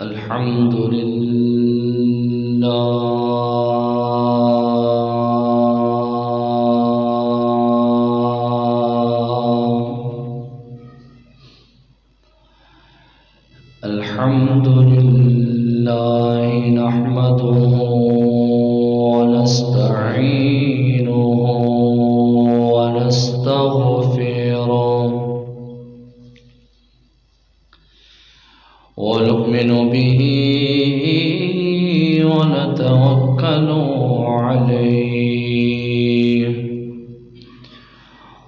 الحمد لله الحمد لله نحمده ونستعينه ونستغفره ونؤمن به ونتوكل عليه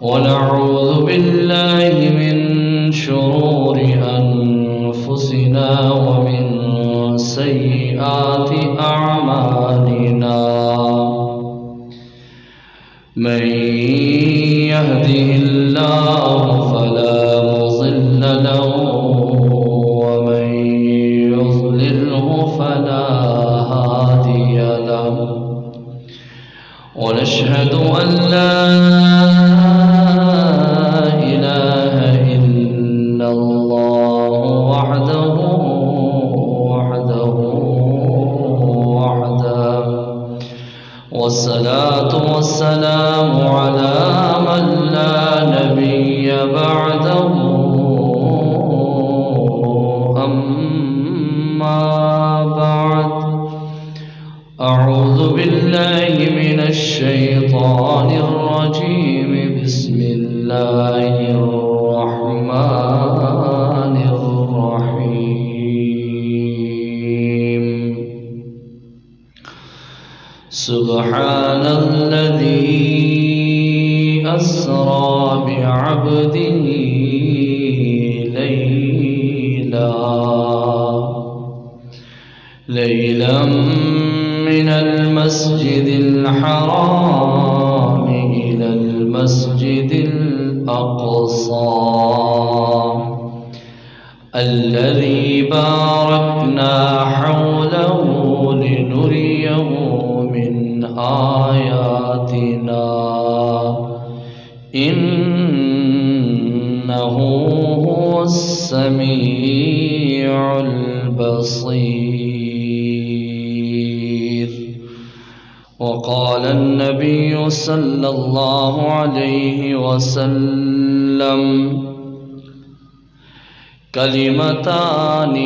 ونعوذ بالله من شرور أنفسنا ومن سيئات أعمالنا من يهده الله فلا مضل له ومن يضلله فلا هادي له ونشهد أن لا إله إلا الله وحده والصلاة والسلام على من لا نبي بعده أما بعد أعوذ بالله من الشيطان الرجيم بسم الله الرحمن الرحيم سبحان الذي أسرى بعبده ليلا من المسجد الحرام إلى المسجد الأقصى الذي باركنا حوله لنريه من آياتنا إنه هو السميع البصير. وقال النبي صلى الله عليه وسلم كلمتان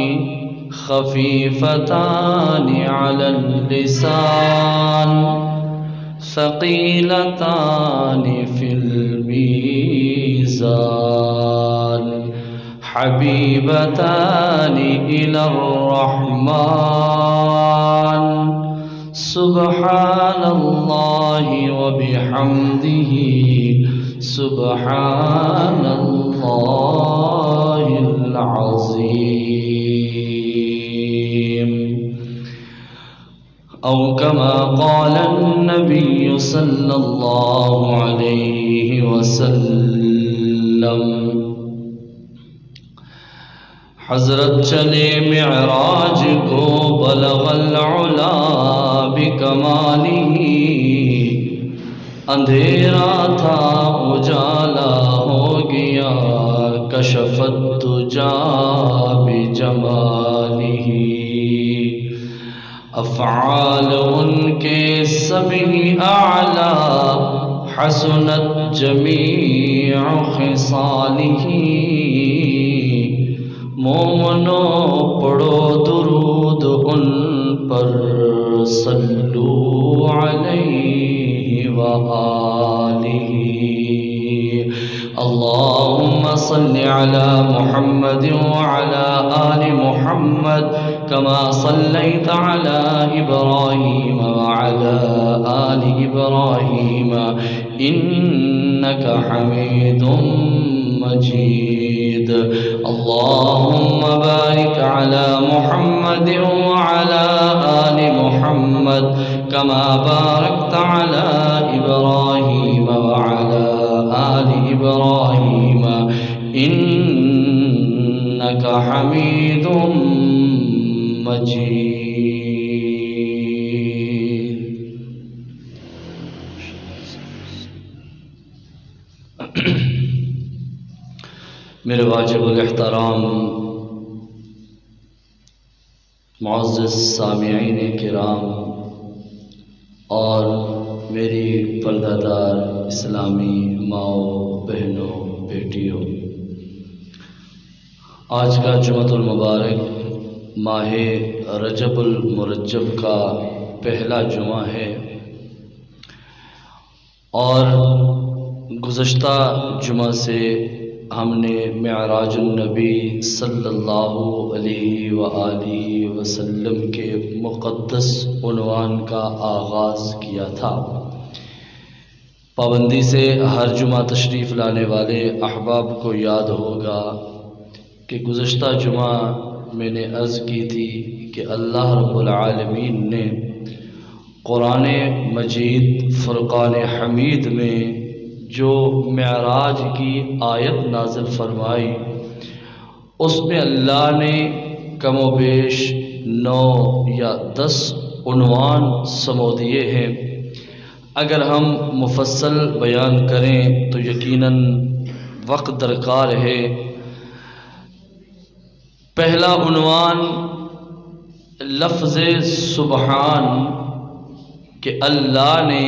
خفيفتان على اللسان ثقيلتان في الميزان حبيبتان إلى الرحمن سبحان الله وبحمده سبحان الله العظيم. أو كما قال النبي صلى الله عليه وسلم حضرت چلے معراج کو بلغ العلا بکمالہ اندھیرا تھا اجالا ہو گیا کشف الدجا بجمالہ افعال ان کے سبھی اعلیٰ حسنت جمیع خصالہ مومنو پڑھو درود ان پر صلو علیہ وآلہ. اللهم صل على محمد وعلى آل محمد كما صليت على إبراهيم وعلى آل إبراهيم إنك حميد مجيد. اللهم بارك على محمد وعلى آل محمد كما باركت على إبراهيم وعلى آل إبراهيم إنك حميد مجيد. میرے واجب الاحترام معزز سامعین کرام اور میری پردہ دار اسلامی ماؤں بہنوں بیٹیوں، آج کا جمعۃ المبارک ماہ رجب المرجب کا پہلا جمعہ ہے، اور گزشتہ جمعہ سے ہم نے معراج النبی صلی اللہ علیہ وآلہ وسلم کے مقدس عنوان کا آغاز کیا تھا۔ پابندی سے ہر جمعہ تشریف لانے والے احباب کو یاد ہوگا کہ گزشتہ جمعہ میں نے عرض کی تھی کہ اللہ رب العالمین نے قرآن مجید فرقان حمید میں جو معراج کی آیت نازل فرمائی، اس میں اللہ نے کم و بیش 9 یا 10 عنوان سمو دیے ہیں۔ اگر ہم مفصل بیان کریں تو یقیناً وقت درکار ہے۔ پہلا عنوان لفظ سبحان، کہ اللہ نے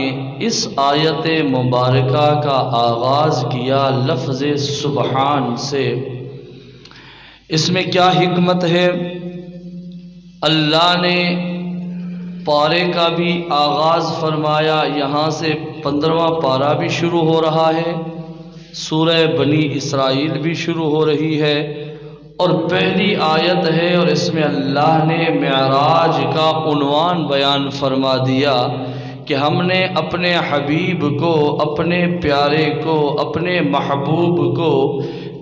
اس آیت مبارکہ کا آغاز کیا لفظ سبحان سے۔ اس میں کیا حکمت ہے؟ اللہ نے پارے کا بھی آغاز فرمایا، یہاں سے 15واں پارہ بھی شروع ہو رہا ہے، سورہ بنی اسرائیل بھی شروع ہو رہی ہے، اور پہلی آیت ہے، اور اس میں اللہ نے معراج کا عنوان بیان فرما دیا کہ ہم نے اپنے حبیب کو، اپنے پیارے کو، اپنے محبوب کو،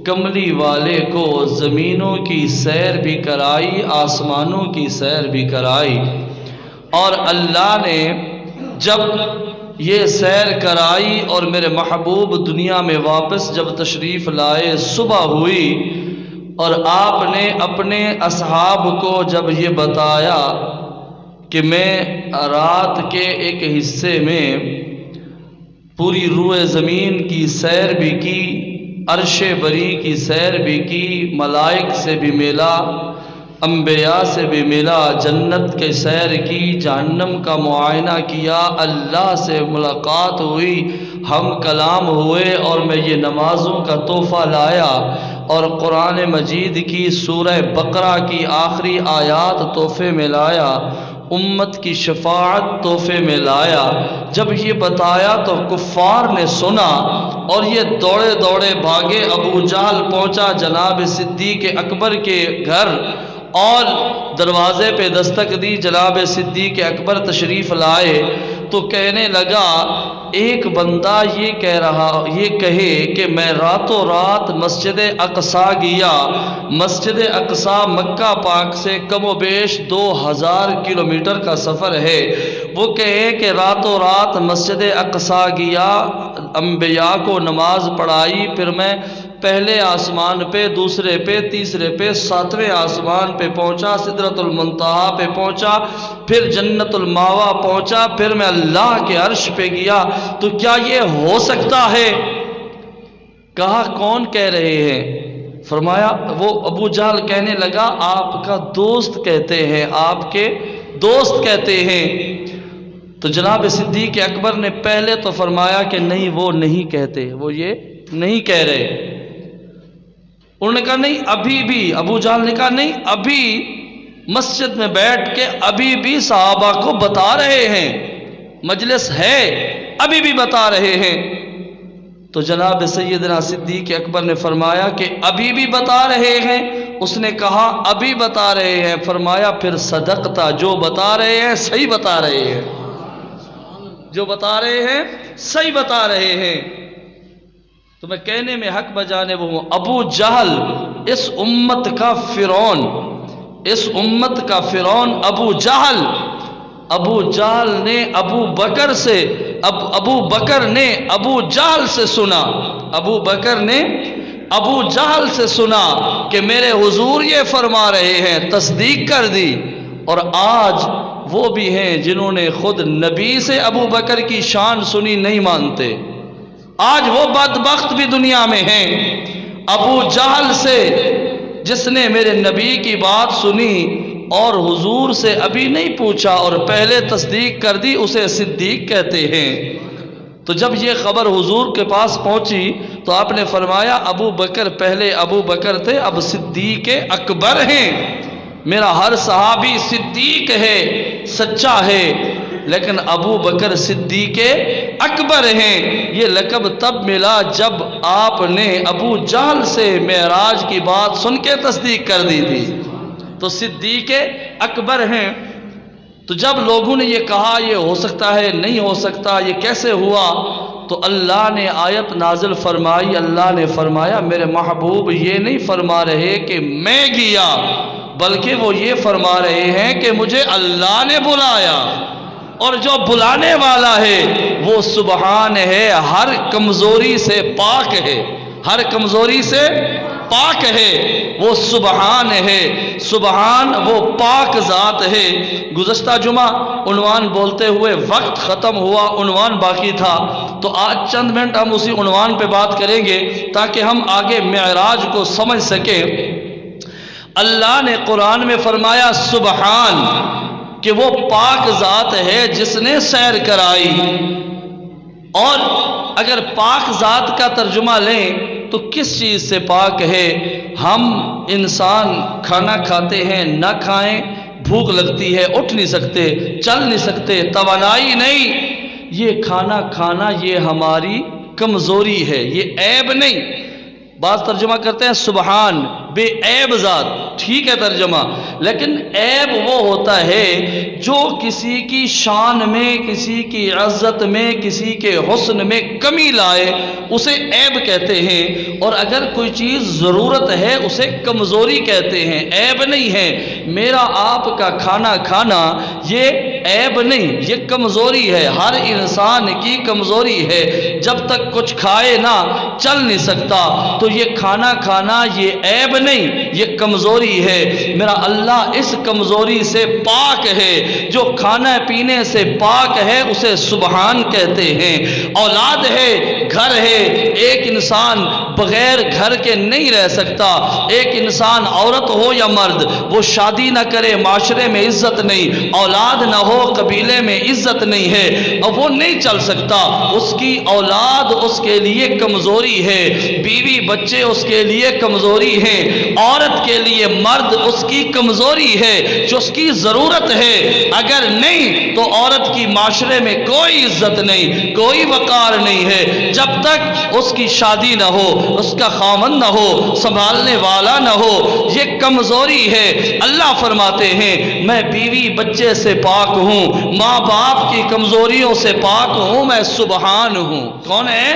کملی والے کو زمینوں کی سیر بھی کرائی، آسمانوں کی سیر بھی کرائی، اور اللہ نے جب یہ سیر کرائی اور میرے محبوب دنیا میں واپس جب تشریف لائے، صبح ہوئی، اور آپ نے اپنے اصحاب کو جب یہ بتایا کہ میں رات کے ایک حصے میں پوری روئے زمین کی سیر بھی کی، عرش بری کی سیر بھی کی، ملائک سے بھی ملا، انبیاء سے بھی ملا، جنت کے سیر کی، جہنم کا معائنہ کیا، اللہ سے ملاقات ہوئی، ہم کلام ہوئے، اور میں یہ نمازوں کا تحفہ لایا، اور قرآن مجید کی سورہ بقرہ کی آخری آیات تحفے میں لایا، امت کی شفاعت تحفے میں لایا۔ جب یہ بتایا تو کفار نے سنا، اور یہ دوڑے دوڑے بھاگے، ابو جہل پہنچا جناب صدیق اکبر کے گھر، اور دروازے پہ دستک دی، جناب صدیق اکبر تشریف لائے، تو کہنے لگا ایک بندہ یہ کہے کہ میں راتوں رات مسجد اقصیٰ گیا، مسجد اقصیٰ مکہ پاک سے کم و بیش 2000 کلومیٹر کا سفر ہے، وہ کہے کہ راتوں رات مسجد اقصیٰ گیا، انبیاء کو نماز پڑھائی، پھر میں پہلے آسمان پہ، دوسرے پہ، تیسرے پہ، 7ویں آسمان پہ پہنچا، سدرۃ المنتہا پہ پہنچا، پھر جنت الماوا پہنچا، پھر میں اللہ کے عرش پہ گیا، تو کیا یہ ہو سکتا ہے؟ کہا کون کہہ رہے ہیں؟ فرمایا وہ ابو جہل کہنے لگا آپ کا دوست کہتے ہیں، آپ کے دوست کہتے ہیں۔ تو جناب صدیق اکبر نے پہلے تو فرمایا کہ نہیں، وہ نہیں کہتے، وہ یہ نہیں کہہ رہے۔ انہوں نے کہا نہیں، ابھی بھی، ابو جہل نے کہا نہیں، ابھی مسجد میں بیٹھ کے ابھی بھی صحابہ کو بتا رہے ہیں، مجلس ہے، ابھی بھی بتا رہے ہیں۔ تو جناب سیدنا صدیق اکبر نے فرمایا کہ ابھی بھی بتا رہے ہیں؟ اس نے کہا ابھی بتا رہے ہیں۔ فرمایا پھر صدقتا، جو بتا رہے ہیں صحیح بتا رہے ہیں، جو بتا رہے ہیں صحیح بتا رہے ہیں۔ تو میں کہنے میں حق بجانے وہ ہوں، ابو جہل اس امت کا فرعون، اس امت کا فرعون ابو جہل، ابو جہل نے ابو بکر سے، ابو بکر نے ابو جہل سے سنا، ابو بکر نے ابو جہل سے سنا کہ میرے حضور یہ فرما رہے ہیں، تصدیق کر دی۔ اور آج وہ بھی ہیں جنہوں نے خود نبی سے ابو بکر کی شان سنی، نہیں مانتے۔ آج وہ بدبخت بھی دنیا میں ہیں، ابو جہل سے جس نے میرے نبی کی بات سنی، اور حضور سے ابھی نہیں پوچھا اور پہلے تصدیق کر دی اسے صدیق کہتے ہیں۔ تو جب یہ خبر حضور کے پاس پہنچی تو آپ نے فرمایا ابو بکر پہلے ابو بکر تھے، اب صدیق اکبر ہیں۔ میرا ہر صحابی صدیق ہے، سچا ہے، لیکن ابو بکر صدیق اکبر ہیں۔ یہ لقب تب ملا جب آپ نے ابو جہل سے معراج کی بات سن کے تصدیق کر دی تھی، تو صدیق اکبر ہیں۔ تو جب لوگوں نے یہ کہا یہ ہو سکتا ہے، نہیں ہو سکتا، یہ کیسے ہوا، تو اللہ نے آیت نازل فرمائی۔ اللہ نے فرمایا میرے محبوب یہ نہیں فرما رہے کہ میں گیا، بلکہ وہ یہ فرما رہے ہیں کہ مجھے اللہ نے بلایا، اور جو بلانے والا ہے وہ سبحان ہے، ہر کمزوری سے پاک ہے، ہر کمزوری سے پاک ہے، وہ سبحان ہے، سبحان وہ پاک ذات ہے۔ گزشتہ جمعہ عنوان بولتے ہوئے وقت ختم ہوا، عنوان باقی تھا، تو آج چند منٹ ہم اسی عنوان پہ بات کریں گے تاکہ ہم آگے معراج کو سمجھ سکیں۔ اللہ نے قرآن میں فرمایا سبحان، کہ وہ پاک ذات ہے جس نے سیر کرائی۔ اور اگر پاک ذات کا ترجمہ لیں تو کس چیز سے پاک ہے؟ ہم انسان کھانا کھاتے ہیں، نہ کھائیں بھوک لگتی ہے، اٹھ نہیں سکتے، چل نہیں سکتے، توانائی نہیں۔ یہ کھانا کھانا یہ ہماری کمزوری ہے، یہ عیب نہیں۔ بعض ترجمہ کرتے ہیں سبحان بے عیب ذات، ٹھیک ہے ترجمہ، لیکن عیب وہ ہوتا ہے جو کسی کی شان میں، کسی کی عزت میں، کسی کے حسن میں کمی لائے، اسے عیب کہتے ہیں۔ اور اگر کوئی چیز ضرورت ہے اسے کمزوری کہتے ہیں، عیب نہیں ہے۔ میرا آپ کا کھانا کھانا یہ عیب نہیں، یہ کمزوری ہے، ہر انسان کی کمزوری ہے۔ جب تک کچھ کھائے نہ چل نہیں سکتا، تو یہ کھانا کھانا یہ عیب نہیں، یہ کمزوری ہے۔ میرا اللہ اس کمزوری سے پاک ہے، جو کھانا پینے سے پاک ہے اسے سبحان کہتے ہیں۔ اولاد ہے، گھر ہے، ایک انسان بغیر گھر کے نہیں رہ سکتا۔ ایک انسان عورت ہو یا مرد، وہ شادی نہ کرے معاشرے میں عزت نہیں، اولاد نہ ہو قبیلے میں عزت نہیں ہے، اور وہ نہیں چل سکتا۔ اس کی اولاد اس کے لیے کمزوری ہے، بیوی بچے اس کے لیے کمزوری ہیں، عورت کے لیے مرد اس کی کمزوری ہے جو اس کی ضرورت ہے۔ اگر نہیں تو عورت کی معاشرے میں کوئی عزت نہیں، کوئی وقار نہیں ہے، جب تک اس کی شادی نہ ہو، اس کا خاوند نہ ہو، سنبھالنے والا نہ ہو، یہ کمزوری ہے۔ اللہ فرماتے ہیں میں بیوی بچے سے پاک ہوں، ماں باپ کی کمزوریوں سے پاک ہوں، میں سبحان ہوں۔ کون ہے؟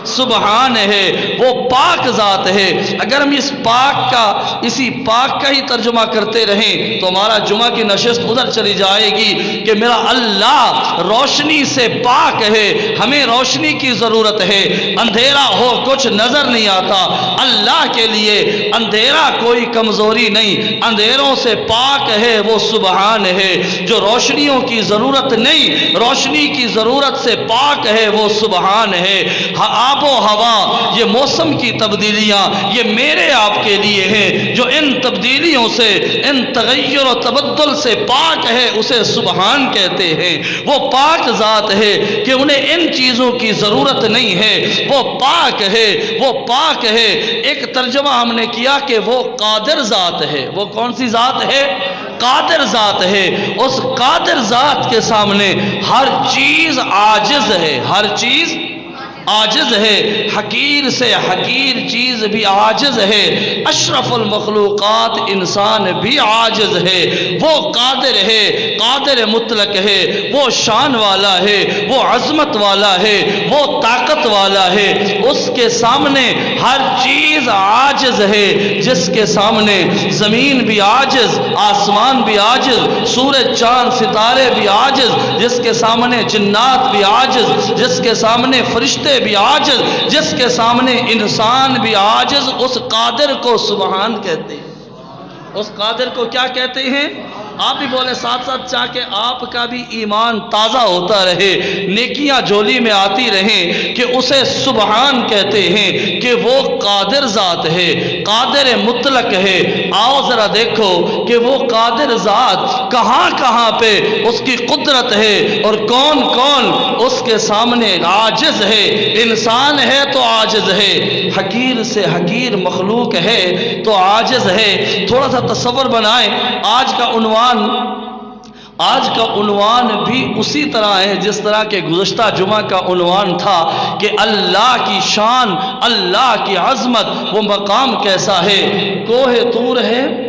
سبحان ہے، وہ پاک ذات ہے۔ اگر ہم اس پاک کا، اسی پاک کا ہی ترجمہ کرتے رہیں تو ہمارا جمعہ کی نشست ادھر چلی جائے گی کہ میرا اللہ روشنی سے پاک ہے، ہمیں روشنی کی ضرورت ہے۔ اندھیرا ہو کچھ نظر نہیں آتا، اللہ کے لیے اندھیرا کوئی کمزوری نہیں، اندھیروں سے پاک ہے، وہ سبحان ہے۔ جو روشنیوں کی ضرورت نہیں، روشنی کی ضرورت سے پاک ہے، وہ سبحان ہے۔ آب و ہوا، یہ موسم کی تبدیلیاں، یہ میرے آپ کے لیے ہیں۔ جو ان تبدیلیوں سے، ان تغیر و تبدل سے پاک ہے اسے سبحان کہتے ہیں۔ وہ پاک ذات ہے کہ انہیں ان چیزوں کی ضرورت نہیں ہے، وہ پاک ہے، وہ پاک ہے۔ ایک ترجمہ ہم نے کیا کہ وہ قادر ذات ہے۔ وہ کون سی ذات ہے؟ قادر ذات ہے۔ اس قادر ذات کے سامنے ہر چیز عاجز ہے، ہر چیز عاجز ہے، حقیر سے حقیر چیز بھی عاجز ہے، اشرف المخلوقات انسان بھی عاجز ہے۔ وہ قادر ہے، قادر مطلق ہے، وہ شان والا ہے، وہ عظمت والا ہے، وہ طاقت والا ہے۔ اس کے سامنے ہر چیز عاجز ہے، جس کے سامنے زمین بھی عاجز، آسمان بھی عاجز، سورج چاند ستارے بھی عاجز، جس کے سامنے جنات بھی عاجز، جس کے سامنے فرشتے بھی عاجز، جس کے سامنے انسان بھی عاجز، اس قادر کو سبحان کہتے ہیں۔ اس قادر کو کیا کہتے ہیں؟ آپ بھی بولے ساتھ ساتھ چاہ کہ آپ کا بھی ایمان تازہ ہوتا رہے، نیکیاں جھولی میں آتی رہیں، کہ اسے سبحان کہتے ہیں کہ وہ قادر ذات ہے، قادر مطلق ہے۔ آؤ ذرا دیکھو کہ وہ قادر ذات کہاں کہاں پہ اس کی قدرت ہے اور کون کون اس کے سامنے عاجز ہے۔ انسان ہے تو عاجز ہے، حقیر سے حقیر مخلوق ہے تو عاجز ہے۔ تھوڑا سا تصور بنائیں، آج کا عنوان بھی اسی طرح ہے جس طرح کے گزشتہ جمعہ کا عنوان تھا کہ اللہ کی شان، اللہ کی عظمت، وہ مقام کیسا ہے۔ کوہ طور ہے،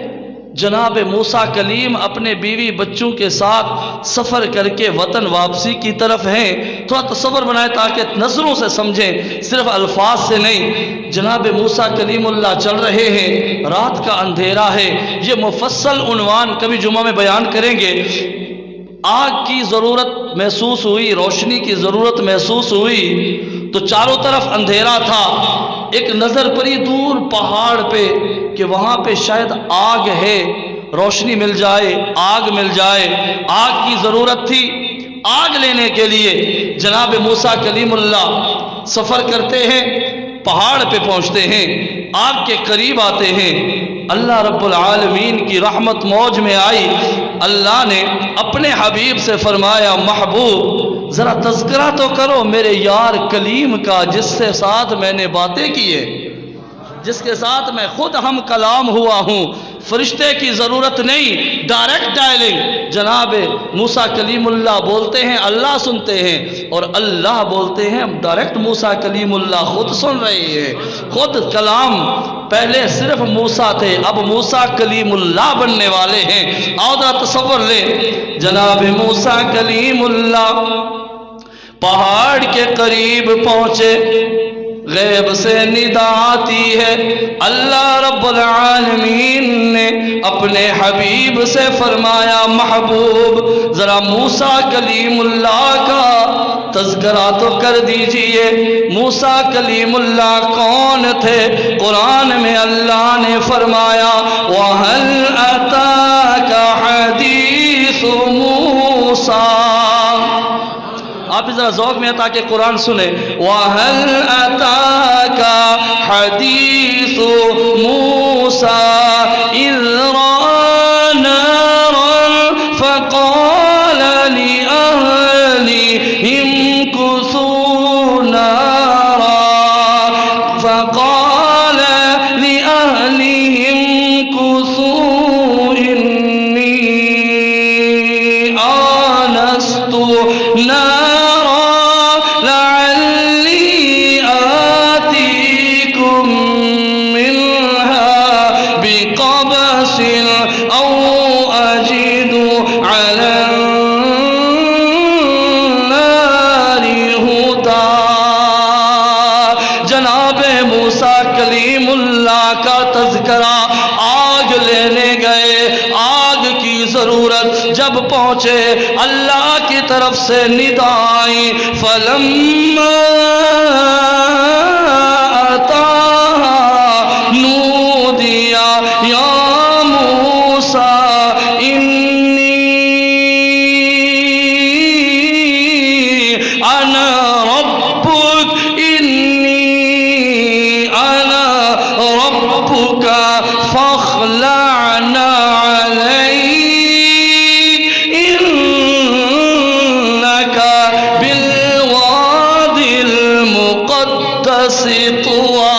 جناب موسیٰ کلیم اپنے بیوی بچوں کے ساتھ سفر کر کے وطن واپسی کی طرف ہیں۔ تھوڑا تصور بنائیں تاکہ نظروں سے سمجھیں، صرف الفاظ سے نہیں۔ جناب موسیٰ کلیم اللہ چل رہے ہیں، رات کا اندھیرا ہے۔ یہ مفصل عنوان کبھی جمعہ میں بیان کریں گے۔ آگ کی ضرورت محسوس ہوئی، روشنی کی ضرورت محسوس ہوئی تو چاروں طرف اندھیرا تھا۔ ایک نظر پڑی دور پہاڑ پہ کہ وہاں پہ شاید آگ ہے، روشنی مل جائے، آگ مل جائے۔ آگ کی ضرورت تھی۔ آگ لینے کے لیے جناب موسیٰ کلیم اللہ سفر کرتے ہیں، پہاڑ پہ پہنچتے ہیں، آگ کے قریب آتے ہیں۔ اللہ رب العالمین کی رحمت موج میں آئی۔ اللہ نے اپنے حبیب سے فرمایا، محبوب ذرا تذکرہ تو کرو میرے یار کلیم کا، جس سے ساتھ میں نے باتیں کی ہے، جس کے ساتھ میں خود ہم کلام ہوا ہوں۔ فرشتے کی ضرورت نہیں، ڈائریکٹ ڈائلنگ۔ جناب موسیٰ کلیم اللہ بولتے ہیں، اللہ سنتے ہیں، اور اللہ بولتے ہیں، ڈائریکٹ موسیٰ کلیم اللہ خود سن رہے ہیں، خود کلام۔ پہلے صرف موسیٰ تھے، اب موسیٰ کلیم اللہ بننے والے ہیں۔ آؤ ذرا تصور لیں، جناب موسیٰ کلیم اللہ پہاڑ کے قریب پہنچے، غیب سے ندا آتی ہے۔ اللہ رب العالمین نے اپنے حبیب سے فرمایا، محبوب ذرا موسیٰ کلیم اللہ کا تذکرہ تو کر دیجئے۔ موسیٰ کلیم اللہ کون تھے؟ قرآن میں اللہ نے فرمایا، وَهَلْ أَتَاكَ حَدِيثُ مُوسَىٰ۔ آپ بھی ذرا ذوق میں تاکہ قرآن سنیں۔ وَهَلْ أَتَاكَ حَدِيثُ مُوسَىٰ إِذْ رَأَىٰ نَارًا فَقَالَ لِأَهْلِهِ امْكُثُوا نَارًا فَقَالَ لِأَهْلِهِ امْكُثُوا إِنِّي آنَسْتُ نَارًا آگ لینے گئے، آگ کی ضرورت جب پہنچے، اللہ کی طرف سے ندا آئی، فَلَمَّا أَتَاهَا نُودِيَ يَا مُوسَىٰ إِنِّي أَنَا رَبُّكَ إِنِّي أَنَا رَبُّكَ فَاخْلَعْنَا عَلَيْكَ إِنَّكَ بِالْوَادِ الْمُقَدَّسِ طُوًى۔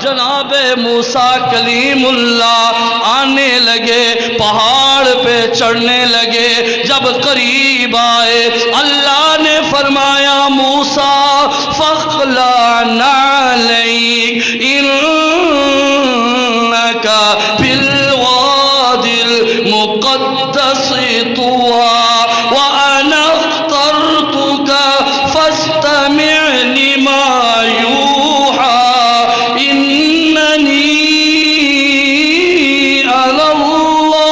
جناب موسیٰ کلیم اللہ آنے لگے، پہاڑ پہ چڑھنے لگے۔ جب قریب آئے، اللہ نے فرمایا، موسیٰ فَاخْلَعْنَا عَلَيْكَ إِنَّكَ بِالْوَادِ الْمُقَدَّسِ طُوًى وَأَنَا اخْتَرْتُكَ فَاسْتَمِعْ لِمَا يُوحَىٰ إِنَّنِي أَنَا اللَّهُ۔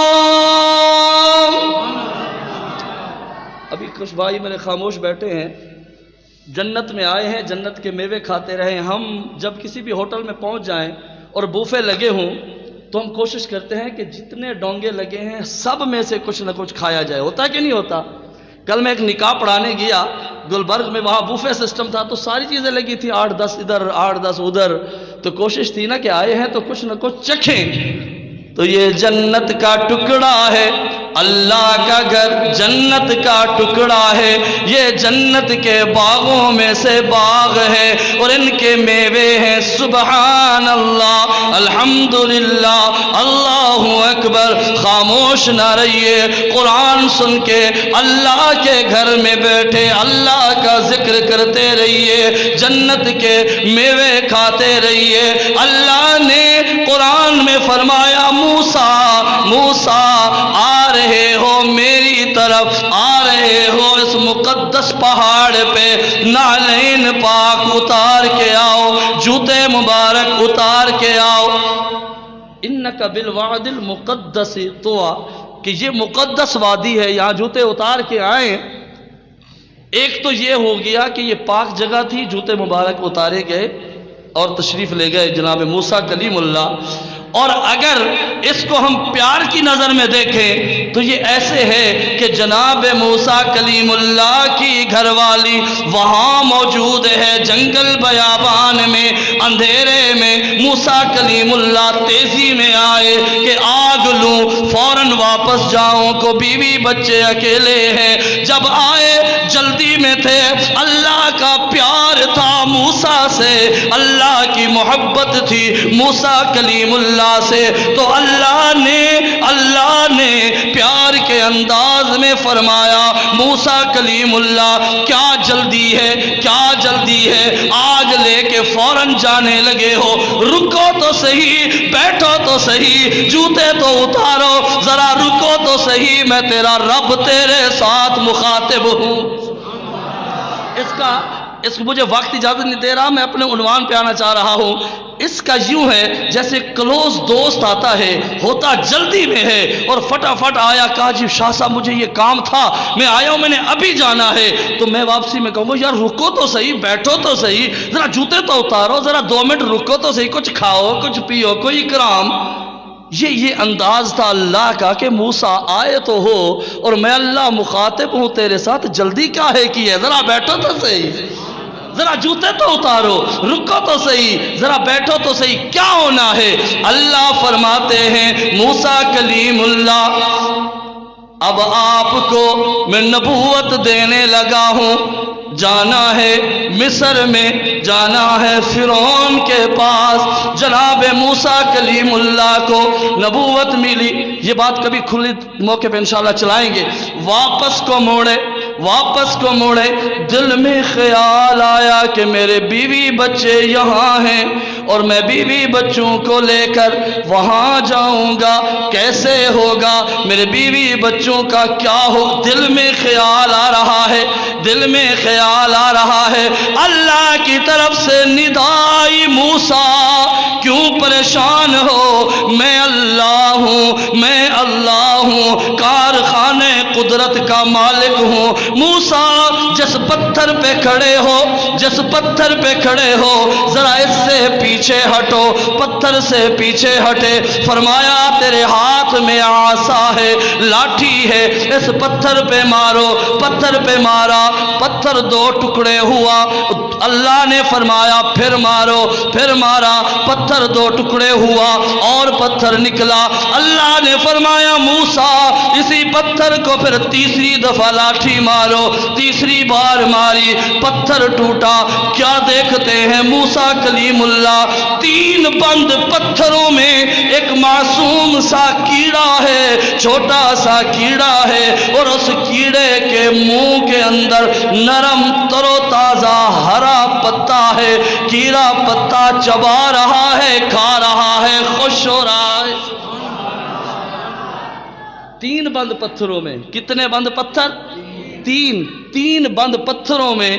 ابھی کچھ بھائی میرے خاموش بیٹھے ہیں، جنت میں آئے ہیں، جنت کے میوے کھاتے رہے۔ ہم جب کسی بھی ہوٹل میں پہنچ جائیں اور بوفے لگے ہوں تو ہم کوشش کرتے ہیں کہ جتنے ڈونگے لگے ہیں سب میں سے کچھ نہ کچھ کھایا جائے. ہوتا کہ نہیں ہوتا؟ کل میں ایک نکاح پڑھانے گیا گلبرگ میں، وہاں بوفے سسٹم تھا تو ساری چیزیں لگی تھی، 8-10 ادھر 8-10 ادھر. تو کوشش تھی نا کہ آئے ہیں تو کچھ نہ کچھ چکھیں. تو یہ جنت کا ٹکڑا ہے، اللہ کا گھر جنت کا ٹکڑا ہے، یہ جنت کے باغوں میں سے باغ ہے اور ان کے میوے ہیں. سبحان اللہ، الحمدللہ، اللہ اکبر. خاموش نہ رہیے، قرآن سن کے اللہ کے گھر میں بیٹھے اللہ کا ذکر کرتے رہیے، جنت کے میوے کھاتے رہیے. اللہ نے قرآن میں فرمایا موسیٰ آ رہے ہو میری طرف، آ رہے ہو اس مقدس پہاڑ پہ، نعلین پاک اتار کے آؤ، جوتے مبارک اتار کے آؤ. انک بالوعد المقدس طویٰ، کہ یہ مقدس وادی ہے، یہاں جوتے اتار کے آئیں. ایک تو یہ ہو گیا کہ یہ پاک جگہ تھی، جوتے مبارک اتارے گئے اور تشریف لے گئے جناب موسیٰ کلیم اللہ. اور اگر اس کو ہم پیار کی نظر میں دیکھیں تو یہ ایسے ہے کہ جناب موسیٰ کلیم اللہ کی گھر والی وہاں موجود ہے، جنگل بیابان میں اندھیرے میں. موسیٰ کلیم اللہ تیزی میں آئے کہ آگ لوں فوراً واپس جاؤں، کو بیوی بچے اکیلے ہیں. جب آئے جلدی میں تھے، اللہ کا پیار تھا موسیٰ سے، اللہ کی محبت تھی موسیٰ کلیم اللہ سے. تو اللہ نے پیار کے انداز میں فرمایا موسیٰ کلیم اللہ کیا جلدی ہے، کیا جلدی ہے، آگ لے کے فوراً جانے لگے ہو، رکو تو صحیح، بیٹھو تو صحیح، جوتے تو اتارو، ذرا رکو تو صحیح، میں تیرا رب تیرے ساتھ مخاطب ہوں. اس کو مجھے وقت اجازت نہیں دے رہا، میں اپنے عنوان پہ آنا چاہ رہا ہوں. اس کا یوں ہے جیسے کلوز دوست آتا ہے، ہوتا جلدی میں ہے اور فٹافٹ آیا، کہا جی شاہ صاحب مجھے یہ کام تھا، میں آیا ہوں، میں نے ابھی جانا ہے. تو میں واپسی میں کہوں گا یار رکو تو صحیح، بیٹھو تو صحیح، ذرا جوتے تو اتارو، ذرا 2 منٹ رکو تو صحیح، کچھ کھاؤ، کچھ پیو، کوئی اکرام. یہ انداز تھا اللہ کا کہ موسیٰ آئے تو ہو اور میں اللہ مخاطب ہوں تیرے ساتھ، جلدی کیا ہے کی ہے، ذرا بیٹھو تو صحیح، ذرا جوتے تو اتارو، رکو تو صحیح، ذرا بیٹھو تو صحیح، کیا ہونا ہے. اللہ فرماتے ہیں موسیٰ کلیم اللہ اب آپ کو میں نبوت دینے لگا ہوں، جانا ہے مصر میں، جانا ہے فرعون کے پاس. جناب موسیٰ کلیم اللہ کو نبوت ملی، یہ بات کبھی کھلی موقع پہ انشاءاللہ چلائیں گے. واپس کو موڑے، دل میں خیال آیا کہ میرے بیوی بچے یہاں ہیں اور میں بیوی بچوں کو لے کر وہاں جاؤں گا، کیسے ہوگا، میرے بیوی بچوں کا کیا ہو. دل میں خیال آ رہا ہے. اللہ کی طرف سے ندائی موسیٰ کیوں پریشان ہو، میں اللہ ہوں، کارخانے قدرت کا مالک ہوں. موسیٰ جس پتھر پہ کھڑے ہو ذرا اس سے پیچھے ہٹو، پتھر سے پیچھے ہٹے. فرمایا تیرے ہاتھ میں عصا ہے، لاٹھی ہے، اس پتھر پہ مارو. پتھر پہ مارا، پتھر 2 ٹکڑے ہوا. اللہ نے فرمایا پھر مارو، پھر مارا، پتھر 2 ٹکڑے ہوا اور پتھر نکلا. اللہ نے فرمایا موسیٰ اسی پتھر کو پھر تیسری دفعہ لاٹھی مارو. تیسری بار ماری، پتھر ٹوٹا. کیا دیکھتے ہیں موسیٰ کلیم اللہ، 3 بند پتھروں میں ایک معصوم سا کیڑا ہے، چھوٹا سا کیڑا ہے اور اس کیڑے کے منہ کے اندر نرم تر و تازہ ہرا پتا ہے. کیڑا پتا چبا رہا ہے، کھا رہا ہے، خوش ہو رہا ہے. 3 بند پتھروں میں، کتنے بند پتھر؟ 3. 3 بند پتھروں میں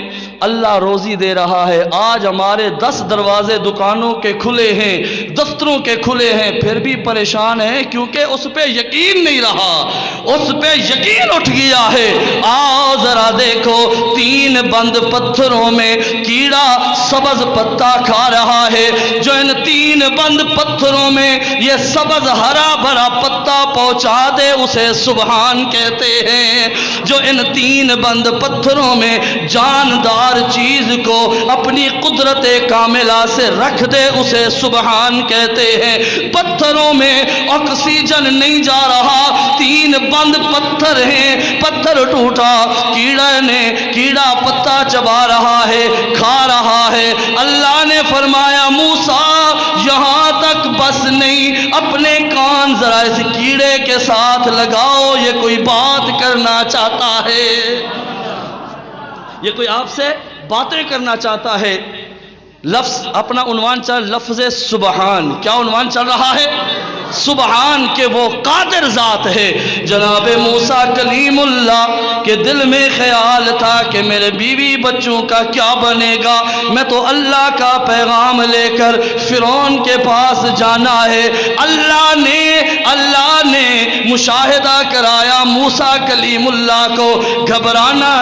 اللہ روزی دے رہا ہے۔ آج ہمارے 10 دروازے دکانوں کے کھلے ہیں، دفتروں کے کھلے ہیں، پھر بھی پریشان ہیں کیونکہ اس پہ یقین نہیں رہا، اس پہ یقین اٹھ گیا ہے۔ آؤ ذرا دیکھو، 3 بند پتھروں میں کیڑا سبز پتا کھا رہا ہے، جو ان 3 بند پتھروں میں یہ سبز ہرا بھرا پتا پہنچا دے اسے سبحان کہتے ہیں۔ جو ان 3 بند پتھروں میں جاندار چیز کو اپنی قدرت کاملہ سے رکھ دے اسے سبحان کہتے ہیں۔ پتھروں میں آکسیجن نہیں جا رہا، 3 بند پتھر ہیں، پتھر ٹوٹا، کیڑا پتا چبا رہا ہے، کھا رہا ہے۔ اللہ نے فرمایا موسیٰ یہاں تک بس نہیں، اپنے کان ذرا اس کیڑے کے ساتھ لگاؤ، یہ کوئی بات کرنا چاہتا ہے، یہ کوئی آپ سے باتیں کرنا چاہتا ہے۔ لفظ اپنا عنوان چل لفظ سبحان، کیا عنوان چل رہا ہے؟ سبحان کہ وہ قادر ذات ہے۔ جناب موسیٰ کلیم اللہ کے دل میں خیال تھا کہ میرے بیوی بچوں کا کیا بنے گا، میں تو اللہ کا پیغام لے کر فرعون کے پاس جانا ہے۔ اللہ نے مشاہدہ کرایا موسیٰ کلیم اللہ کو، گھبرانا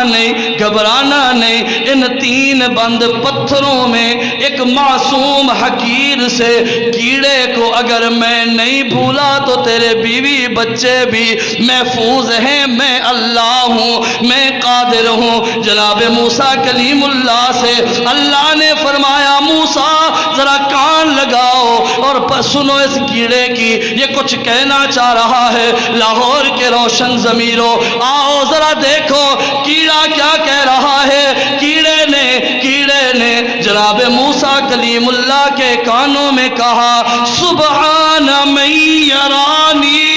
نہیں، ان 3 بند پتھروں میں ایک معصوم حقیر سے کیڑے کو اگر میں نہیں بھولا تو تیرے بیوی بچے بھی محفوظ ہیں، میں اللہ ہوں، میں قادر ہوں۔ جناب موسیٰ کلیم اللہ سے اللہ نے فرمایا موسیٰ ذرا کان لگاؤ اور سنو اس کیڑے کی، یہ کچھ کہنا چاہ رہا ہے۔ لاہور کے روشن ضمیروں آؤ ذرا دیکھو کیڑا کیا کہہ رہا ہے۔ کیڑے نے جناب موسیٰ کلیم اللہ کے کانوں میں کہا سبحان من یرانی۔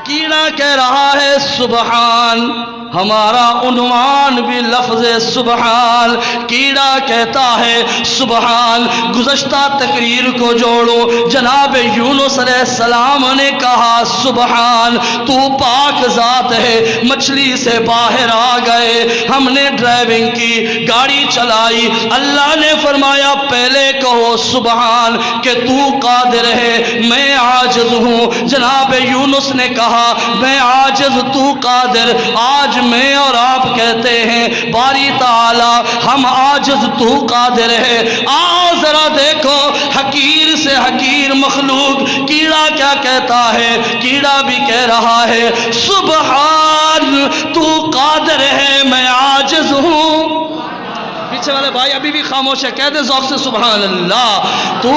کیڑا کہہ رہا ہے سبحان، ہمارا عنوان بھی لفظ سبحان۔ کیڑا کہتا ہے سبحان۔ گزشتہ تقریر کو جوڑو، جناب یونس علیہ السلام نے کہا سبحان تو پاک ذات ہے، مچھلی سے باہر آ گئے، ہم نے ڈرائیونگ کی، گاڑی چلائی، اللہ نے فرمایا پہلے کہو سبحان کہ تو قادر ہے، میں عاجز ہوں۔ جناب یونس نے کہا میں عاجز تو قادر۔ آج میں اور آپ کہتے ہیں باری تعالی ہم عاجز تو قادر ہے۔ آؤ ذرا دیکھو حقیر سے حقیر مخلوق کیڑا کیا کہتا ہے۔ کیڑا بھی کہہ رہا ہے سبحان تو قادر ہے، میں عاجز ہوں۔ پیچھے والے بھائی ابھی بھی خاموش ہے، کہہ دے ذوق سے سبحان اللہ۔ تو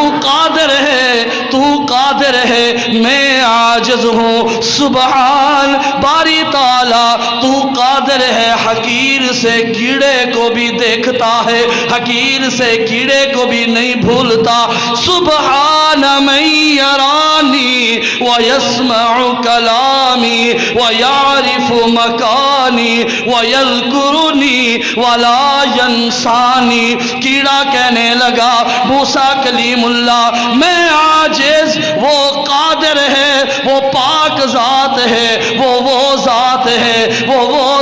قادر ہے میں عاجز ہوں سبحان۔ باری تعالی تو قادر ہے، حقیر سے کیڑے کو بھی دیکھتا ہے، حقیر سے کیڑے کو بھی نہیں بھولتا۔ سبحان من یرانی ویسمع کلامی ویعرف مکانی ویذکرنی ولا ینسانی۔ کیڑا کہنے لگا موسیٰ کلیم اللہ میں عاجز، وہ قادر ہے، وہ پاک ذات ہے، وہ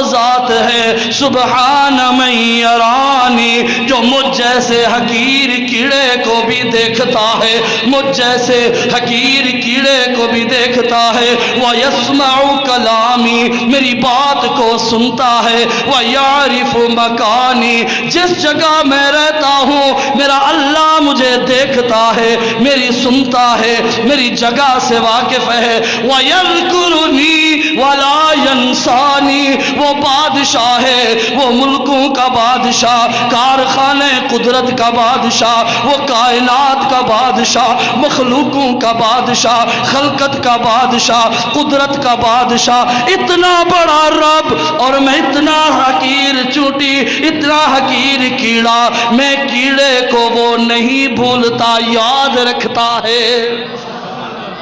ذات ہے سبحان من یرانی، جو مجھ جیسے حقیر کیڑے کو بھی دیکھتا ہے، مجھ جیسے حقیر کیڑے کو بھی دیکھتا ہے۔ وَيَسْمَعُ کلامی، میری بات کو سنتا ہے۔ وَيَعْرِفُ مَكَانِي، جس جگہ میں رہتا ہوں میرا اللہ مجھے دیکھتا ہے، میری سنتا ہے، میری جگہ سے واقف ہے۔ وَيَذْكُرُنِي وَلَا يَنْسَانِي، وہ بادشاہ ہے، وہ ملکوں کا بادشاہ، کارخانے قدرت کا بادشاہ، وہ کائنات کا بادشاہ، مخلوقوں کا بادشاہ، خلقت کا بادشاہ، قدرت کا بادشاہ، اتنا بڑا رب اور میں اتنا حقیر چونٹی، اتنا حقیر کیڑا، میں کیڑے کو وہ نہیں بھولتا، یاد رکھتا ہے۔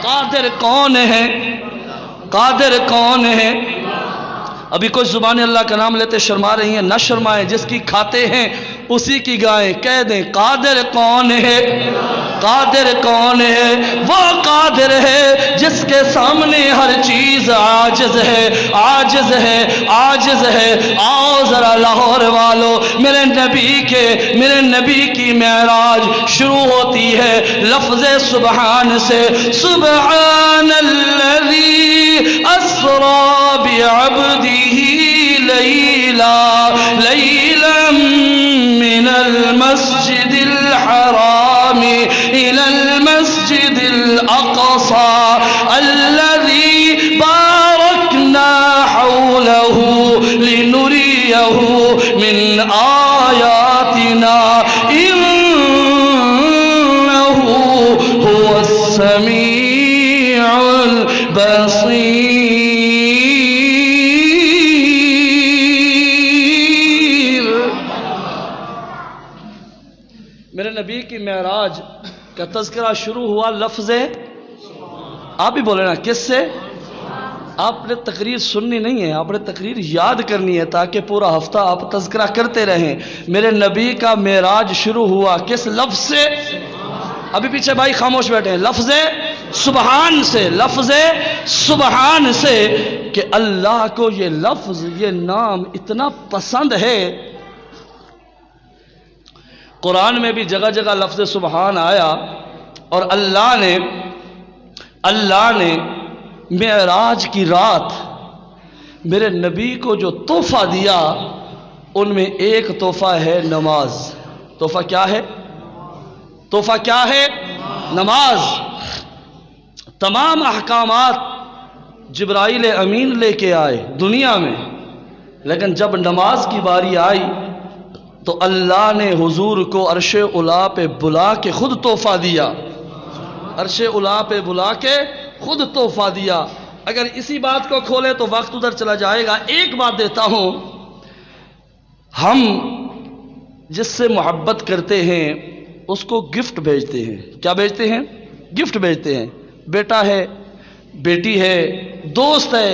قادر کون ہے؟ قادر کون ہے؟ ابھی کوئی زبان اللہ کا نام لیتے شرما رہی ہیں، نہ شرمائیں، جس کی کھاتے ہیں اسی کی گائیں، کہہ دیں قادر کون ہے؟ قادر کون ہے؟ وہ قادر ہے جس کے سامنے ہر چیز عاجز ہے، عاجز ہے، عاجز ہے۔ آؤ ذرا لاہور والو، میرے نبی کی معراج شروع ہوتی ہے لفظ سبحان سے۔ سبحان الذی اسری بعبدہ لیلا من المسجد الحرام إلى المسجد الأقصى الذي باركنا حوله لنريه من آياتنا إنه هو السميع البصير۔ میرے نبی کی معراج کا تذکرہ شروع ہوا لفظ، آپ بھی بولے نا کس سے؟ آپ نے تقریر سننی نہیں ہے، آپ نے تقریر یاد کرنی ہے تاکہ پورا ہفتہ آپ تذکرہ کرتے رہیں۔ میرے نبی کا معراج شروع ہوا کس لفظ سے؟ ابھی پیچھے بھائی خاموش بیٹھے ہیں۔ لفظ سبحان سے، لفظ سبحان سے، کہ اللہ کو یہ لفظ، یہ نام اتنا پسند ہے۔ قرآن میں بھی جگہ جگہ لفظ سبحان آیا، اور اللہ نے معراج کی رات میرے نبی کو جو تحفہ دیا، ان میں ایک تحفہ ہے نماز۔ تحفہ کیا ہے؟ تحفہ کیا ہے؟ نماز۔ تمام احکامات جبرائیل امین لے کے آئے دنیا میں، لیکن جب نماز کی باری آئی تو اللہ نے حضور کو عرش اعلیٰ پہ بلا کے خود تحفہ دیا، عرش اعلیٰ پہ بلا کے خود تحفہ دیا۔ اگر اسی بات کو کھولے تو وقت ادھر چلا جائے گا۔ ایک بات دیتا ہوں، ہم جس سے محبت کرتے ہیں اس کو گفٹ بھیجتے ہیں۔ کیا بھیجتے ہیں؟ گفٹ بھیجتے ہیں۔ بیٹا ہے، بیٹی ہے، دوست ہے،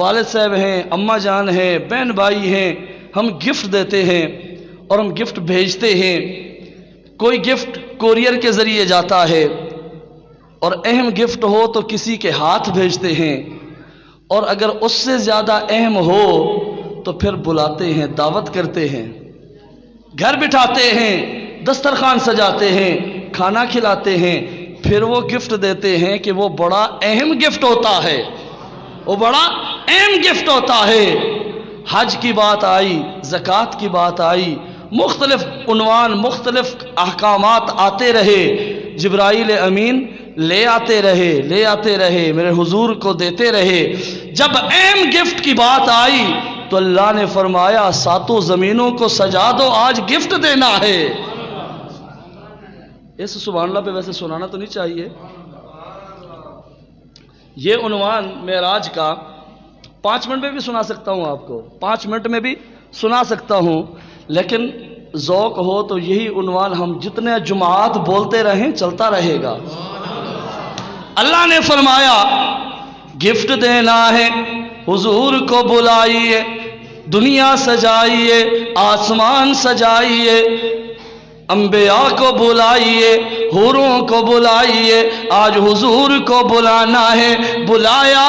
والد صاحب ہیں، اماں جان ہیں، بہن بھائی ہیں، ہم گفٹ دیتے ہیں اور ہم گفٹ بھیجتے ہیں۔ کوئی گفٹ کوریئر کے ذریعے جاتا ہے، اور اہم گفٹ ہو تو کسی کے ہاتھ بھیجتے ہیں، اور اگر اس سے زیادہ اہم ہو تو پھر بلاتے ہیں، دعوت کرتے ہیں، گھر بٹھاتے ہیں، دسترخوان سجاتے ہیں، کھانا کھلاتے ہیں، پھر وہ گفٹ دیتے ہیں کہ وہ بڑا اہم گفٹ ہوتا ہے، وہ بڑا اہم گفٹ ہوتا ہے۔ حج کی بات آئی، زکوٰۃ کی بات آئی، مختلف عنوان، مختلف احکامات آتے رہے، جبرائیل امین لے آتے رہے، میرے حضور کو دیتے رہے۔ جب اہم گفٹ کی بات آئی تو اللہ نے فرمایا ساتوں زمینوں کو سجا دو، آج گفٹ دینا ہے۔ اس سبحان اللہ پہ ویسے سنانا تو نہیں چاہیے۔ یہ عنوان معراج کا 5 منٹ میں بھی سنا سکتا ہوں، آپ کو 5 منٹ میں بھی سنا سکتا ہوں، لیکن ذوق ہو تو یہی عنوان ہم جتنے جمعات بولتے رہیں چلتا رہے گا۔ اللہ نے فرمایا گفٹ دینا ہے، حضور کو بلائیے، دنیا سجائیے، آسمان سجائیے، انبیاء کو بلائیے، حوروں کو بلائیے۔ آج حضور کو بلانا ہے، بلایا،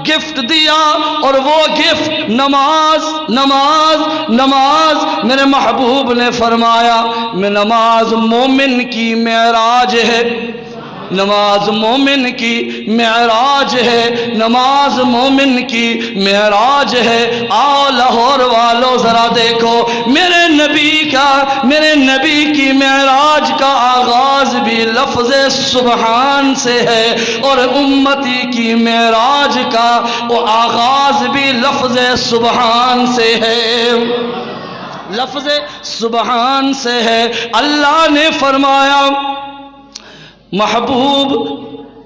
گفٹ دیا، اور وہ گفٹ نماز، نماز، نماز۔ میرے محبوب نے فرمایا نماز مومن کی معراج ہے، نماز مومن کی معراج ہے، نماز مومن کی معراج ہے۔ آؤ لاہور والو ذرا دیکھو، میرے نبی کی معراج کا آغاز بھی لفظ سبحان سے ہے، اور امتی کی معراج کا وہ آغاز بھی لفظ سبحان سے ہے، لفظ سبحان سے ہے۔ اللہ نے فرمایا محبوب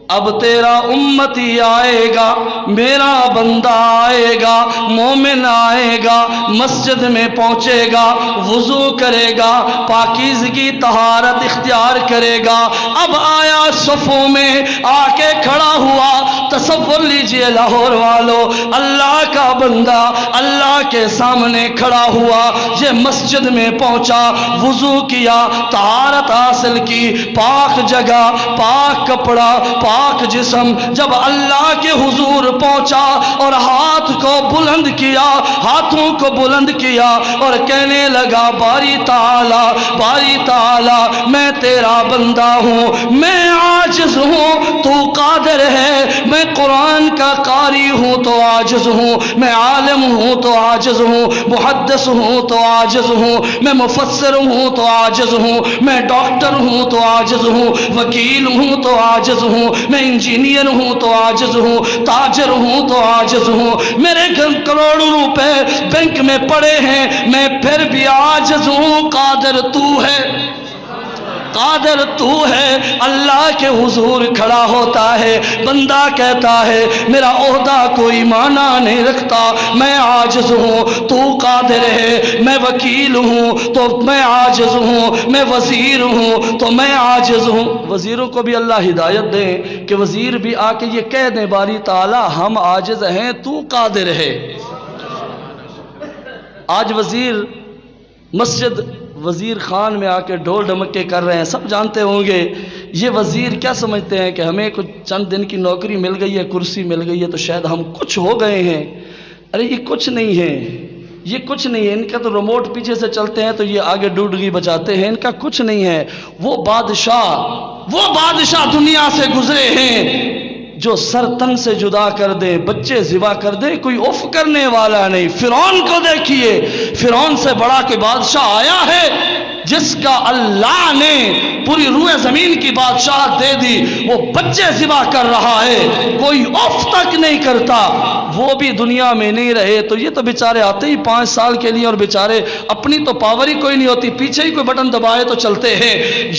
اب تیرا امتی آئے گا، میرا بندہ آئے گا، مومن آئے گا، مسجد میں پہنچے گا، وضو کرے گا، پاکیزگی طہارت اختیار کرے گا۔ اب آیا صفوں میں آ کے کھڑا ہوا، تصور لیجئے لاہور والو، اللہ کا بندہ اللہ کے سامنے کھڑا ہوا، یہ مسجد میں پہنچا، وضو کیا، طہارت حاصل کی، پاک جگہ، پاک کپڑا، پاک جسم، جب اللہ کے حضور پہنچا اور ہاتھ کو بلند کیا، ہاتھوں کو بلند کیا اور کہنے لگا باری تعالی میں تیرا بندہ ہوں، میں عاجز ہوں، تو قادر ہے، میں قرآن کا قاری ہوں تو عاجز ہوں، میں عالم ہوں تو عاجز ہوں، محدث ہوں تو عاجز ہوں، میں مفسر ہوں تو عاجز ہوں، میں ڈاکٹر ہوں تو عاجز ہوں، وکیل ہوں تو عاجز ہوں، میں انجینئر ہوں تو عاجز ہوں، تاجر ہوں تو عاجز ہوں، میرے گھر کروڑوں روپے بینک میں پڑے ہیں، میں پھر بھی عاجز ہوں، قادر تو ہے، قادر تو ہے۔ اللہ کے حضور کھڑا ہوتا ہے، بندہ کہتا ہے میرا عہدہ کوئی معنی نہیں رکھتا، میں عاجز ہوں، تو قادر ہے، میں وکیل ہوں تو میں عاجز ہوں، میں وزیر ہوں تو میں عاجز ہوں۔ وزیروں کو بھی اللہ ہدایت دے کہ وزیر بھی آ کے یہ کہہ دیں باری تعالی ہم عاجز ہیں، تو قادر ہے۔ آج وزیر مسجد وزیر خان میں آ کے ڈھول ڈھمکے کر رہے ہیں، سب جانتے ہوں گے یہ وزیر کیا سمجھتے ہیں کہ ہمیں کچھ چند دن کی نوکری مل گئی ہے، کرسی مل گئی ہے تو شاید ہم کچھ ہو گئے ہیں۔ ارے یہ کچھ نہیں ہے، یہ کچھ نہیں ہے، ان کا تو ریموٹ پیچھے سے چلتے ہیں تو یہ آگے ڈوڈگی بجاتے ہیں، ان کا کچھ نہیں ہے۔ وہ بادشاہ دنیا سے گزرے ہیں جو سر تن سے جدا کر دے، بچے ذبح کر دے، کوئی اف کرنے والا نہیں۔ فرعون کو دیکھیے، فرعون سے بڑا کوئی بادشاہ آیا ہے جس کا اللہ نے پوری روئے زمین کی بادشاہت دے دی، وہ بچے ذبح کر رہا ہے، کوئی اف تک نہیں کرتا، وہ بھی دنیا میں نہیں رہے تو یہ تو بیچارے آتے ہی 5 سال کے لیے اور بیچارے اپنی تو پاور ہی کوئی نہیں ہوتی، پیچھے ہی کوئی بٹن دبائے تو چلتے ہیں۔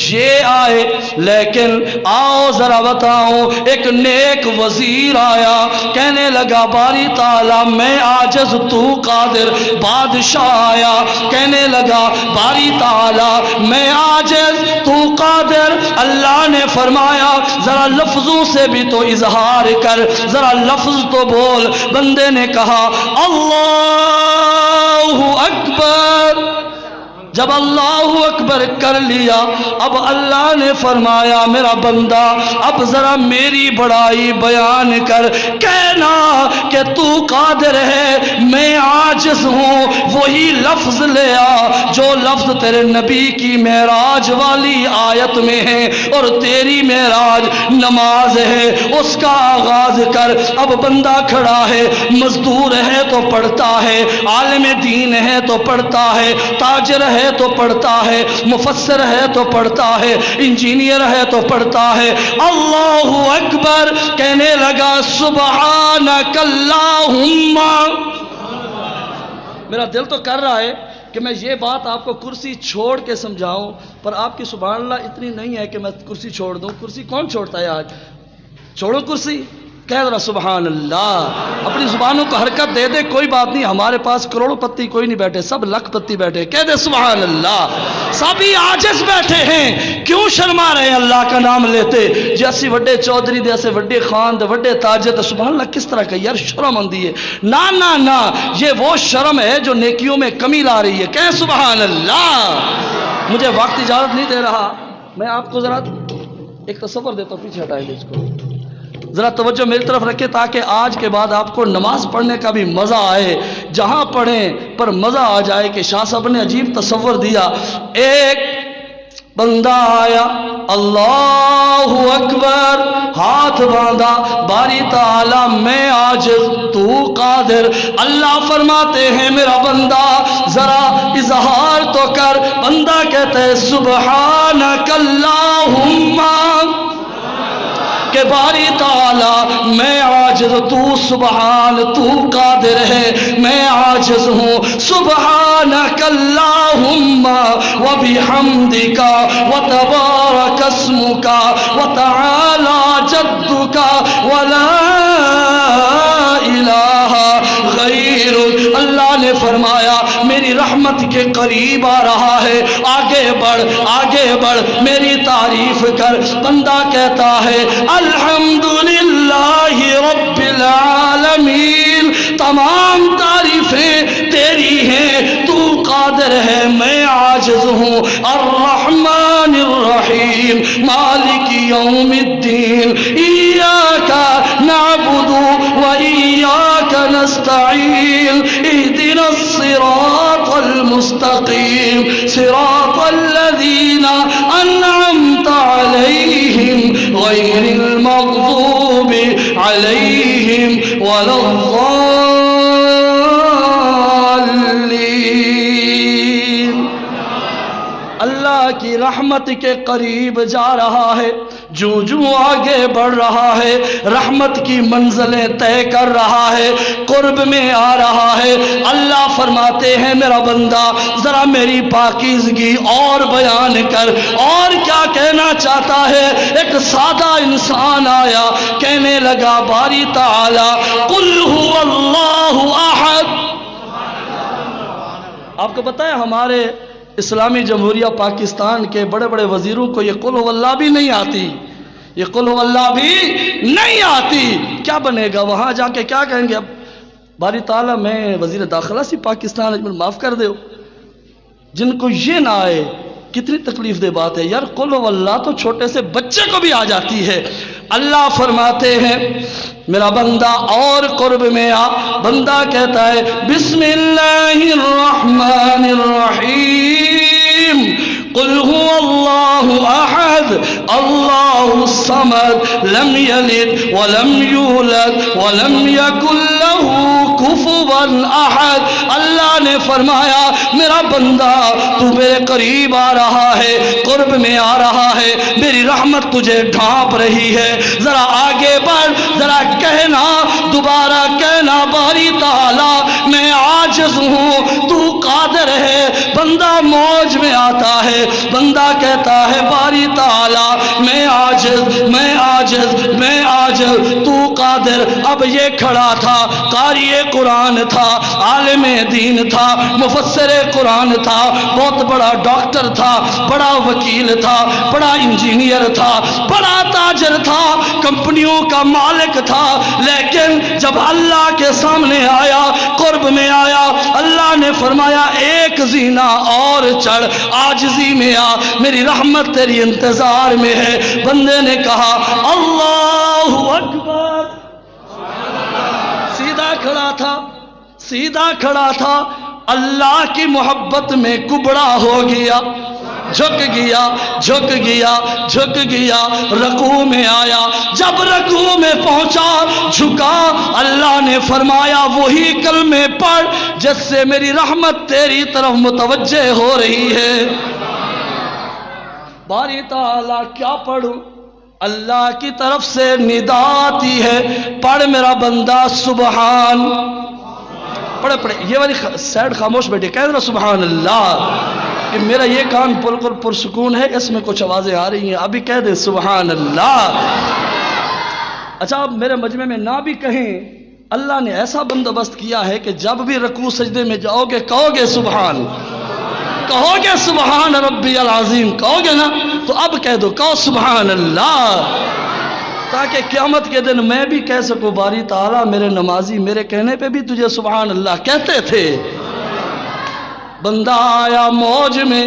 یہ آئے، لیکن آؤ ذرا بتاؤں، ایک نیک وزیر آیا، کہنے لگا باری تعالی میں عاجز تو قادر۔ بادشاہ آیا، کہنے لگا باری تعالی میں عاجز تو قادر۔ اللہ نے فرمایا ذرا لفظوں سے بھی تو اظہار کر، ذرا لفظ تو بول۔ بندے نے کہا اللہ اکبر۔ جب اللہ اکبر کر لیا، اب اللہ نے فرمایا میرا بندہ اب ذرا میری بڑائی بیان کر، کہنا کہ تو قادر ہے، میں عاجز ہوں۔ وہی لفظ لے آ جو لفظ تیرے نبی کی معراج والی آیت میں ہے، اور تیری معراج نماز ہے، اس کا آغاز کر۔ اب بندہ کھڑا ہے، مزدور ہے تو پڑھتا ہے، عالم دین ہے تو پڑھتا ہے، تاجر ہے تو پڑھتا ہے، مفسر ہے تو پڑھتا ہے، انجینئر ہے تو پڑھتا ہے۔ اللہ اکبر کہنے لگا سبحانک اللہم۔ میرا دل تو کر رہا ہے کہ میں یہ بات آپ کو کرسی چھوڑ کے سمجھاؤں، پر آپ کی سبحان اللہ اتنی نہیں ہے کہ میں کرسی چھوڑ دوں۔ کرسی کون چھوڑتا ہے آج؟ چھوڑو کرسی، کہہ ذرا سبحان اللہ، اپنی زبانوں کو حرکت دے دے، کوئی بات نہیں، ہمارے پاس کروڑوں پتی کوئی نہیں بیٹھے، سب لکھ پتی بیٹھے، کہہ دے سبحان اللہ۔ سبھی عاجز بیٹھے ہیں، کیوں شرما رہے ہیں اللہ کا نام لیتے؟ جیسی وڈے چودھری دے ایسے وڈے خان دے وڈے تاجر دے سبحان اللہ کس طرح کہ یار شرم آندی ہے؟ نا نا نا، یہ وہ شرم ہے جو نیکیوں میں کمی لا رہی ہے، کہیں سبحان اللہ۔ مجھے وقت اجازت نہیں دے رہا، میں آپ کو ذرا ایک تصور دیتا ہوں، پیچھے ہٹائیں اس کو، ذرا توجہ میری طرف رکھے تاکہ آج کے بعد آپ کو نماز پڑھنے کا بھی مزہ آئے، جہاں پڑھیں پر مزہ آ جائے کہ شاہ صاحب نے عجیب تصور دیا۔ ایک بندہ آیا، اللہ اکبر، ہاتھ باندھا، باری تعالی میں عاجز تو قادر۔ اللہ فرماتے ہیں میرا بندہ ذرا اظہار تو کر۔ بندہ کہتا ہے سبحانک اللہم، کہ باری تعالی میں عاجز، تو سبحان تو قادر ہے، میں عاجز ہوں۔ سبحانک اللہم وبحمدک وتبارک اسمک وتعالی جدک ولا الہ غیرک۔ اللہ نے فرمایا میری رحمت کے قریب آ رہا ہے، آگے بڑھ آگے بڑھ، میری تعریف کر۔ بندہ کہتا ہے الحمدللہ رب العالمین، تمام تعریفیں تیری ہیں، تو قادر ہے میں عاجز ہوں۔ الرحمن الرحیم مالک یوم الدین، ایاک نعبد و ایاک نستعین، اہدنا الصراط المستقیم صراط الذین انعمت علیہم غیر المغضوب علیہم ولا الضالین۔ اللہ کی رحمت کے قریب جا رہا ہے، جو آگے بڑھ رہا ہے، رحمت کی منزلیں طے کر رہا ہے، قرب میں آ رہا ہے۔ اللہ فرماتے ہیں میرا بندہ ذرا میری پاکیزگی اور بیان کر، اور کیا کہنا چاہتا ہے؟ ایک سادہ انسان آیا، کہنے لگا باری تعالی قل هو اللہ احد۔ آپ کو پتہ ہے ہمارے اسلامی جمہوریہ پاکستان کے بڑے بڑے وزیروں کو یہ قل هو اللہ بھی نہیں آتی، یہ قل هو اللہ بھی نہیں آتی۔ کیا بنے گا وہاں جا کے؟ کیا کہیں گے؟ اب باری تعالیٰ میں وزیر داخلہ سی پاکستان اجمل معاف کر دے، جن کو یہ نہ آئے کتنی تکلیف دہ بات ہے یار۔ قل هو اللہ تو چھوٹے سے بچے کو بھی آ جاتی ہے۔ اللہ فرماتے ہیں میرا بندہ اور قرب میں آ۔ بندہ کہتا ہے بسم اللہ الرحمن الرحیم قل هو اللہ احد اللہ الصمد لم یلد ولم یولد ولم یکن له کفوا احد۔ اللہ نے فرمایا میرا بندہ تو میرے قریب آ رہا ہے، قرب میں آ رہا ہے، میری رحمت تجھے ڈھانپ رہی ہے، ذرا آگے بڑھ، ذرا کہنا، دوبارہ کہنا باری تعالی میں عاجز ہوں، تو قادر ہے۔ بندہ موج میں آتا ہے، بندہ کہتا ہے باری تعالی میں عاجز میں عاجز میں عاجز، تو قادر۔ اب یہ کھڑا تھا، قاری قرآن تھا، عالم دین تھا، مفسر قرآن تھا، بہت بڑا ڈاکٹر تھا، بڑا وکیل تھا، بڑا انجینئر تھا، بڑا تاجر تھا، کمپنیوں کا مالک تھا، لیکن جب اللہ کے سامنے آیا، قرب میں آیا، اللہ نے فرمایا ایک زینہ اور چڑھ، عاجزی میں آ، میری رحمت تیری انتظار میں ہے۔ بندے نے کہا اللہ اکبر، سیدھا کھڑا تھا، سیدھا کھڑا تھا، اللہ کی محبت میں کبڑا ہو گیا، جھک گیا جھک گیا جھک گیا، رکوع میں آیا، جب رکوع میں پہنچا جھکا، اللہ نے فرمایا وہی کلمے پڑھ جس سے میری رحمت تیری طرف متوجہ ہو رہی ہے۔ باری تعالیٰ کیا پڑھوں؟ اللہ کی طرف سے ندا آتی ہے، پڑھ میرا بندہ سبحان، پڑھے پڑھے، یہ والی سیڈ خاموش بیٹھے، کہہ دو سبحان اللہ، کہ میرا یہ کان بالکل پرسکون ہے، اس میں کچھ آوازیں آ رہی ہیں، ابھی کہہ دیں سبحان اللہ۔ اچھا اب میرے مجمع میں نہ بھی کہیں، اللہ نے ایسا بندوبست کیا ہے کہ جب بھی رکوع سجدے میں جاؤ گے کہو گے سبحان، کہو گے سبحان ربی العظیم، کہو گے نا، تو اب کہہ دو، کہو سبحان اللہ، تاکہ قیامت کے دن میں بھی کہہ سکوں باری تعالیٰ میرے نمازی میرے کہنے پہ بھی تجھے سبحان اللہ کہتے تھے۔ بندہ آیا موج میں،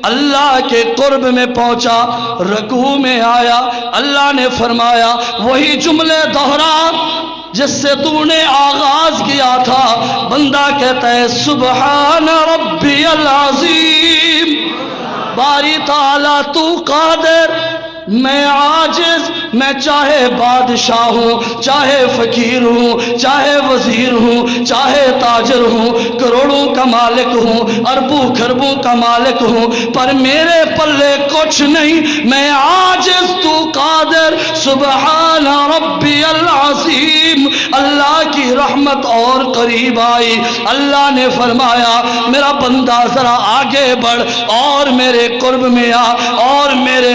اللہ کے قرب میں پہنچا، رکوع میں آیا، اللہ نے فرمایا وہی جملے دہرا جس سے تو نے آغاز کیا تھا۔ بندہ کہتا ہے سبحان ربی العظیم، باری تعالیٰ تو قادر، میں عاجز، میں چاہے بادشاہ ہوں، چاہے فقیر ہوں، چاہے وزیر ہوں، چاہے تاجر ہوں، کروڑوں کا مالک ہوں، اربوں خربوں کا مالک ہوں، پر میرے پلے کچھ نہیں، میں عاجز، تو قادر، سبحان ربی العظیم۔ اللہ کی رحمت اور قریب آئی، اللہ نے فرمایا میرا بندہ ذرا آگے بڑھ اور میرے قرب میں آ اور میرے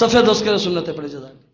صفحہ 2 کے سنتیں پڑھی جزاک